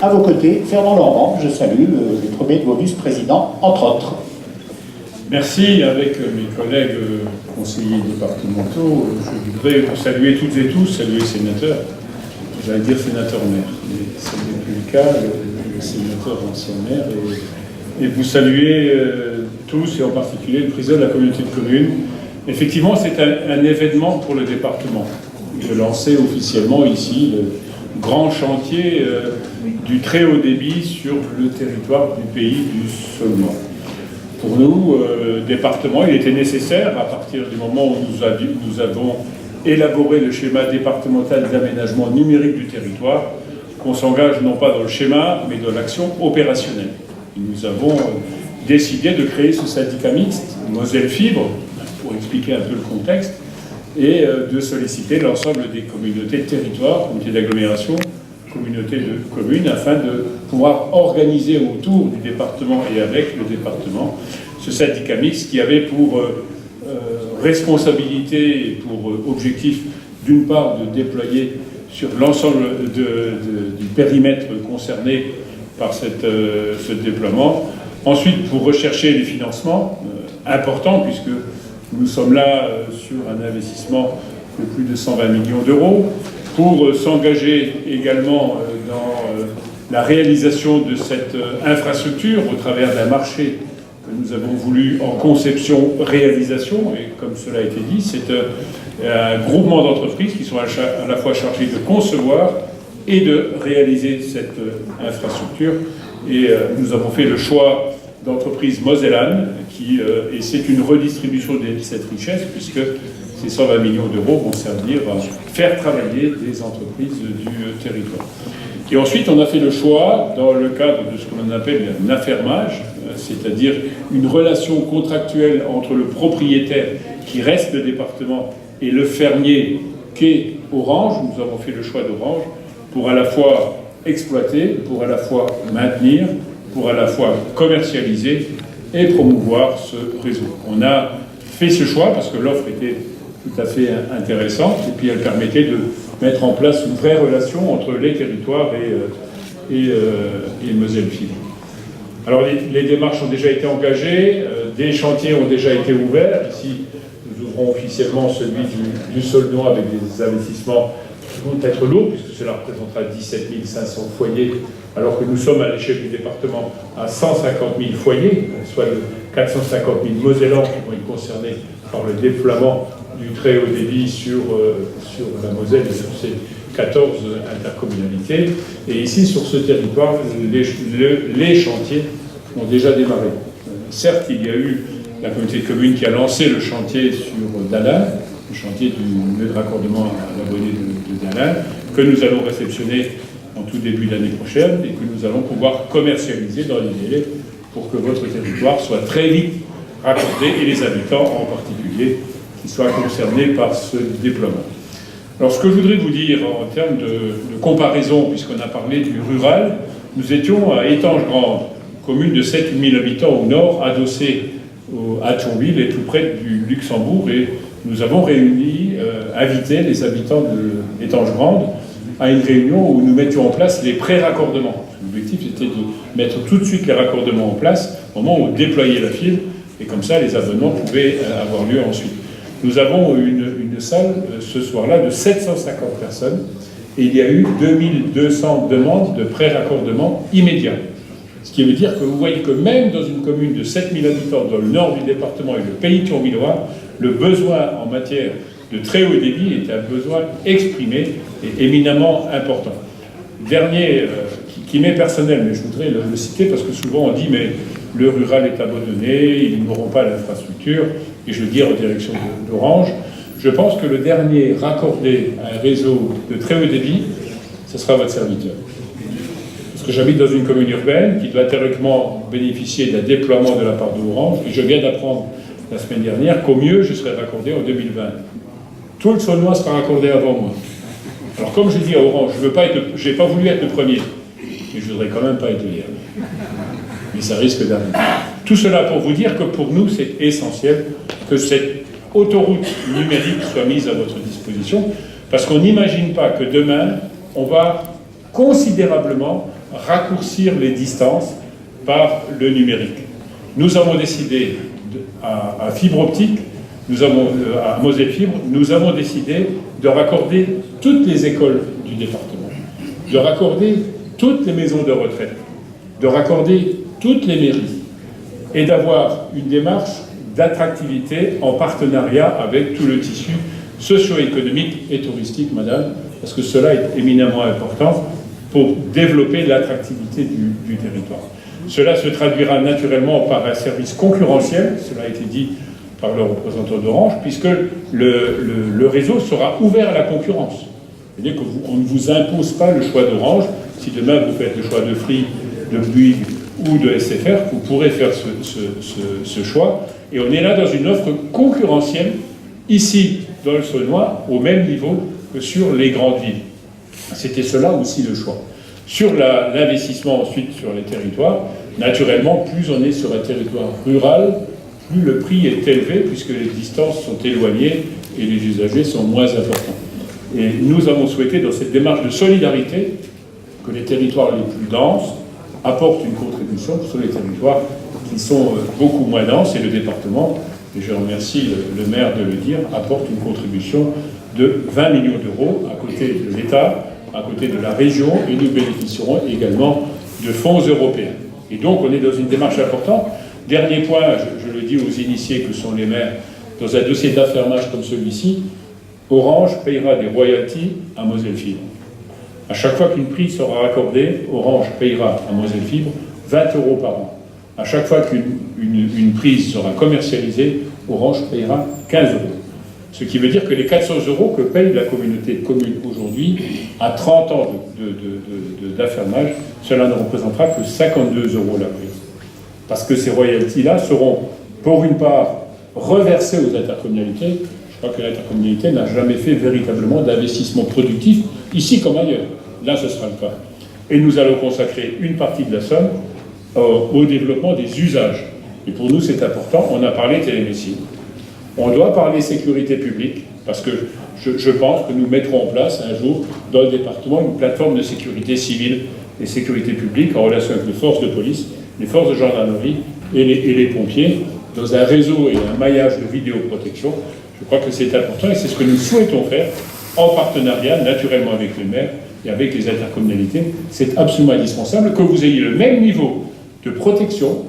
À vos côtés, Fernand Normand, je salue le premier de vos vice-présidents, entre autres. Merci. Avec mes collègues conseillers départementaux, je voudrais, pour saluer toutes et tous, saluer les sénateurs, j'allais dire sénateur-maire, mais ce n'est plus le cas, le sénateur ancien maire, et vous saluer tous, et en particulier le président de la communauté de communes. Effectivement, c'est un événement pour le département, de lancer officiellement ici le grand chantier du très haut débit sur le territoire du pays du Saulnois. Pour nous, département, il était nécessaire, à partir du moment où nous avons élaboré le schéma départemental d'aménagement numérique du territoire, qu'on s'engage non pas dans le schéma, mais dans l'action opérationnelle. Et nous avons décidé de créer ce syndicat mixte, Moselle Fibre, pour expliquer un peu le contexte, et de solliciter l'ensemble des communautés de territoire, communautés d'agglomération, communautés de communes, afin de pouvoir organiser autour du département et avec le département ce syndicat mixte qui avait pour responsabilité et pour objectif, d'une part, de déployer sur l'ensemble du périmètre concerné par ce déploiement. Ensuite, pour rechercher les financements importants, puisque nous sommes là sur un investissement de plus de 120 millions d'euros, pour s'engager également dans la réalisation de cette infrastructure au travers d'un marché que nous avons voulu en conception-réalisation, et comme cela a été dit, c'est un groupement d'entreprises qui sont à la fois chargées de concevoir et de réaliser cette infrastructure. Et nous avons fait le choix d'entreprise Mosellane, et c'est une redistribution de cette richesse, puisque ces 120 millions d'euros vont servir à faire travailler des entreprises du territoire. Et ensuite, on a fait le choix, dans le cadre de ce que l'on appelle un affermage, c'est-à-dire une relation contractuelle entre le propriétaire, qui reste le département, et le fermier, qu'est Orange. Nous avons fait le choix d'Orange pour à la fois exploiter, pour à la fois maintenir, pour à la fois commercialiser et promouvoir ce réseau. On a fait ce choix parce que l'offre était tout à fait intéressante, et puis elle permettait de mettre en place une vraie relation entre les territoires et Moselle Fibre. Alors les démarches ont déjà été engagées, des chantiers ont déjà été ouverts. Ici, nous ouvrons officiellement celui du Saulnois avec des investissements qui vont être lourds, puisque cela représentera 17 500 foyers, alors que nous sommes à l'échelle du département à 150 000 foyers, soit de 450 000 Mosellans qui vont être concernés par le déploiement du très haut débit sur la Moselle et sur ces 14 intercommunalités. Et ici, sur ce territoire, les chantiers ont déjà démarré. Certes, il y a eu la communauté de communes qui a lancé le chantier sur Dalin, le chantier du nœud de raccordement à l'abonné de Dalin, que nous allons réceptionner en tout début d'année prochaine et que nous allons pouvoir commercialiser dans les délais pour que votre territoire soit très vite raccordé, et les habitants en particulier qui soient concernés par ce déploiement. Alors, ce que je voudrais vous dire en termes de comparaison, puisqu'on a parlé du rural, nous étions à Étanges-Grande, commune de 7 000 habitants au nord, adossée à Thionville et tout près du Luxembourg, et nous avons invité les habitants d'Étanges-Grande à une réunion où nous mettions en place les pré-raccordements. L'objectif était de mettre tout de suite les raccordements en place au moment où on déployait la fibre, et comme ça les abonnements pouvaient avoir lieu ensuite. Nous avons une salle ce soir-là de 750 personnes, et il y a eu 2200 demandes de pré-raccordement immédiat. Ce qui veut dire que vous voyez que même dans une commune de 7000 habitants dans le nord du département et le pays thionvillois, le besoin en matière de très haut débit est un besoin exprimé et éminemment important. Dernier, qui m'est personnel, mais je voudrais le citer parce que souvent on dit mais le rural est abandonné, ils n'auront pas l'infrastructure, et je le dis en direction d'Orange. Je pense que le dernier raccordé à un réseau de très haut débit, ce sera votre serviteur. Parce que j'habite dans une commune urbaine qui doit théoriquement bénéficier d'un déploiement de la part d'Orange, et je viens d'apprendre la semaine dernière qu'au mieux je serai raccordé en 2020. Tout le Saulnois sera raccordé avant moi. Alors comme je dis à Orange, je n'ai pas voulu être le premier, mais je ne voudrais quand même pas être le dernier. Mais ça risque d'arriver. Tout cela pour vous dire que pour nous, c'est essentiel que cette autoroute numérique soit mise à votre disposition, parce qu'on n'imagine pas que demain, on va considérablement raccourcir les distances par le numérique. Nous avons décidé, à Fibre Optique, à Moselle Fibre, nous avons décidé de raccorder toutes les écoles du département, de raccorder toutes les maisons de retraite, de raccorder toutes les mairies, et d'avoir une démarche d'attractivité en partenariat avec tout le tissu socio-économique et touristique, madame, parce que cela est éminemment important pour développer l'attractivité du territoire. Cela se traduira naturellement par un service concurrentiel, cela a été dit par le représentant d'Orange, puisque le réseau sera ouvert à la concurrence. C'est-à-dire qu'on ne vous impose pas le choix d'Orange. Si demain vous faites le choix de Free, de Bouygues ou de SFR, vous pourrez faire ce choix. Et on est là dans une offre concurrentielle, ici dans le Saulnois, au même niveau que sur les grandes villes. C'était cela aussi le choix. Sur l'investissement ensuite sur les territoires, naturellement, plus on est sur un territoire rural, plus le prix est élevé puisque les distances sont éloignées et les usagers sont moins importants. Et nous avons souhaité, dans cette démarche de solidarité, que les territoires les plus denses apportent une contribution sur les territoires qui sont beaucoup moins denses, et le département, et je remercie le maire de le dire, apporte une contribution de 20 millions d'euros à côté de l'État, à côté de la région, et nous bénéficierons également de fonds européens. Et donc on est dans une démarche importante. Dernier point, je le dis aux initiés que sont les maires, dans un dossier d'affermage comme celui-ci, Orange payera des royalties à Moselle Fibre. À chaque fois qu'une prise sera raccordée, Orange payera à Moselle Fibre 20 € par an. À chaque fois qu'une prise sera commercialisée, Orange payera 15 €. Ce qui veut dire que les 400 € que paye la communauté de communes aujourd'hui, à 30 ans d'affermage, cela ne représentera que 52 € la prise. Parce que ces royalties-là seront, pour une part, reversées aux intercommunalités. Je crois que l'intercommunalité n'a jamais fait véritablement d'investissement productif, ici comme ailleurs. Là, ce sera le cas. Et nous allons consacrer une partie de la somme au développement des usages. Et pour nous, c'est important. On a parlé télémédecine. On doit parler sécurité publique, parce que je pense que nous mettrons en place un jour, dans le département, une plateforme de sécurité civile et sécurité publique en relation avec les forces de police, les forces de gendarmerie et les pompiers, dans un réseau et un maillage de vidéoprotection. Je crois que c'est important et c'est ce que nous souhaitons faire en partenariat, naturellement, avec les maires et avec les intercommunalités. C'est absolument indispensable que vous ayez le même niveau de protection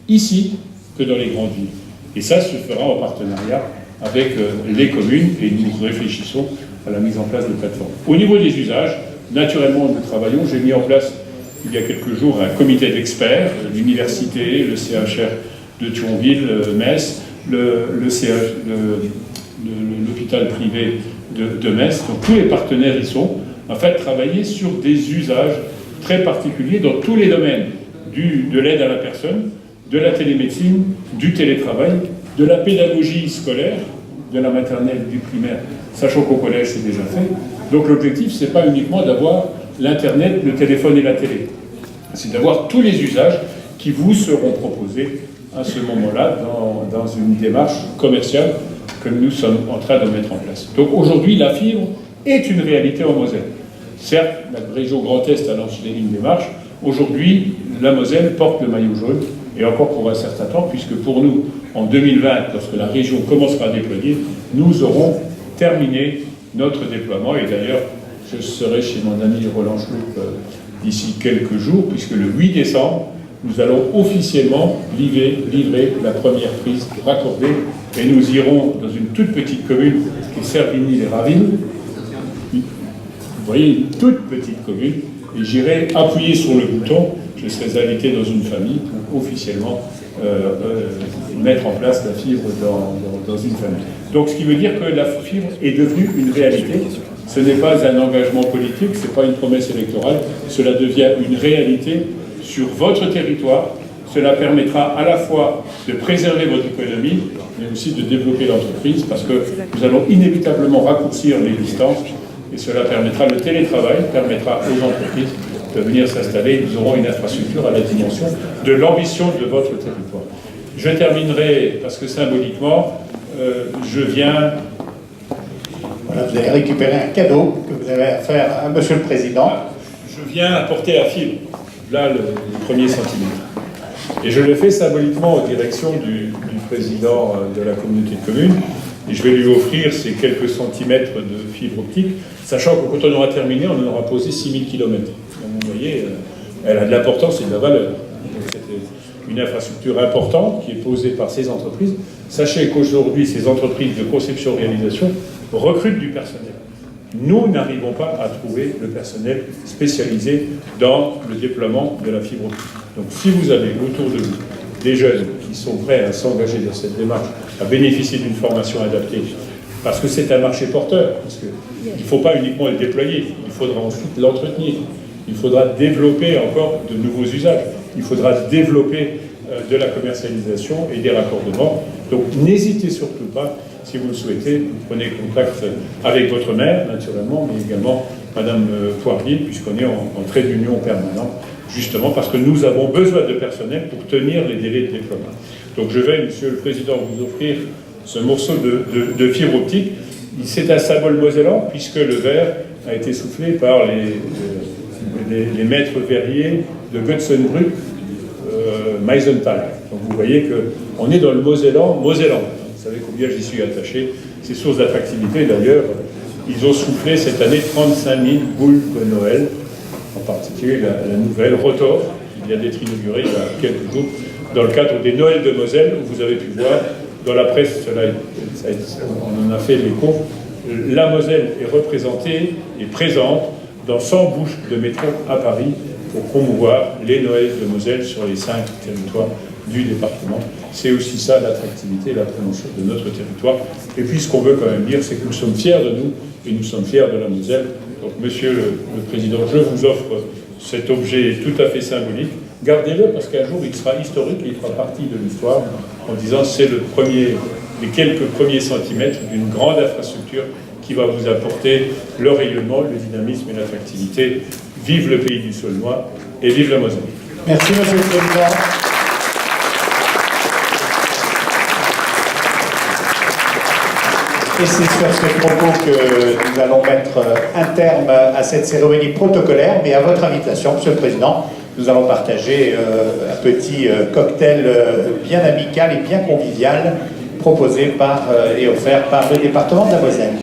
ici que dans les grandes villes. Et ça se fera en partenariat avec les communes, et nous réfléchissons à la mise en place de plateformes. Au niveau des usages, naturellement, nous travaillons. J'ai mis en place, il y a quelques jours, un comité d'experts, l'université, le CHR de Thionville, Metz, l'hôpital privé de Metz. Donc tous les partenaires y sont, en fait, travailler sur des usages très particuliers dans tous les domaines, de l'aide à la personne, de la télémédecine, du télétravail, de la pédagogie scolaire, de la maternelle, du primaire, sachant qu'au collège c'est déjà fait. Donc l'objectif, c'est pas uniquement d'avoir l'Internet, le téléphone et la télé, c'est d'avoir tous les usages qui vous seront proposés à ce moment-là dans une démarche commerciale que nous sommes en train de mettre en place. Donc aujourd'hui, la fibre est une réalité en Moselle. Certes, la région Grand Est a lancé une démarche. Aujourd'hui, la Moselle porte le maillot jaune, et encore pour un certain temps, puisque pour nous, en 2020, lorsque la région commencera à déployer, nous aurons terminé notre déploiement. Et d'ailleurs, je serai chez mon ami Roland Schloup d'ici quelques jours, puisque le 8 décembre, nous allons officiellement livrer la première prise raccordée, et nous irons dans une toute petite commune qui est Servigny-les-Ravines. Vous voyez, une toute petite commune, et j'irai appuyer sur le bouton. Je serai invité dans une famille pour officiellement mettre en place la fibre dans une famille. Donc ce qui veut dire que la fibre est devenue une réalité. Ce n'est pas un engagement politique, ce n'est pas une promesse électorale, cela devient une réalité sur votre territoire. Cela permettra à la fois de préserver votre économie, mais aussi de développer l'entreprise, parce que nous allons inévitablement raccourcir les distances, et cela permettra, le télétravail permettra aux entreprises de venir s'installer. Nous aurons une infrastructure à la dimension de l'ambition de votre territoire. Je terminerai, parce que symboliquement, je viens... Voilà, vous avez récupéré un cadeau que vous avez à faire à Monsieur le Président. Je viens apporter la fibre. là les premiers centimètres. Et je le fais symboliquement en direction du président de la communauté de communes, et je vais lui offrir ces quelques centimètres de fibre optique, sachant que quand on aura terminé, on en aura posé 6000 km. Donc vous voyez, elle a de l'importance et de la valeur. C'est une infrastructure importante qui est posée par ces entreprises. Sachez qu'aujourd'hui, ces entreprises de conception-réalisation recrutent du personnel. Nous n'arrivons pas à trouver le personnel spécialisé dans le déploiement de la fibre optique. Donc si vous avez autour de vous des jeunes qui sont prêts à s'engager dans cette démarche, à bénéficier d'une formation adaptée, parce que c'est un marché porteur, parce qu'il ne faut pas uniquement le déployer, il faudra ensuite l'entretenir, il faudra développer encore de nouveaux usages, il faudra développer de la commercialisation et des raccordements. Donc n'hésitez surtout pas, si vous le souhaitez, vous prenez contact avec votre maire, naturellement, mais également Madame Poirier, puisqu'on est en trait d'union permanent, justement parce que nous avons besoin de personnel pour tenir les délais de déploiement. Donc je vais, Monsieur le Président, vous offrir ce morceau de fibre optique. C'est un symbole mosellan, puisque le verre a été soufflé par les maîtres verriers de Götzenbrück, Meisenthal. Donc vous voyez qu'on est dans le mosellan. Vous savez combien j'y suis attaché. C'est source d'attractivité d'ailleurs. Ils ont soufflé cette année 35 000 boules de Noël, en particulier la nouvelle Rotor, qui vient d'être inaugurée il y a quelques jours, dans le cadre des Noëls de Moselle, où vous avez pu voir, dans la presse, on en a fait l'écho, la Moselle est représentée et présente dans 100 bouches de métro à Paris pour promouvoir les Noëls de Moselle sur les 5 territoires du département. C'est aussi ça l'attractivité, la promotion de notre territoire. Et puis ce qu'on veut quand même dire, c'est que nous sommes fiers de nous et nous sommes fiers de la Moselle. Donc Monsieur le Président, je vous offre cet objet tout à fait symbolique. Gardez-le parce qu'un jour il sera historique et il fera partie de l'histoire en disant c'est les quelques premiers centimètres d'une grande infrastructure qui va vous apporter le rayonnement, le dynamisme et l'attractivité. Vive le pays du Saulnois et vive la Moselle. Merci Monsieur le Président. Et c'est sur ce propos que nous allons mettre un terme à cette cérémonie protocolaire, mais à votre invitation, Monsieur le Président, nous allons partager un petit cocktail bien amical et bien convivial proposé et offert par le département de la Moselle.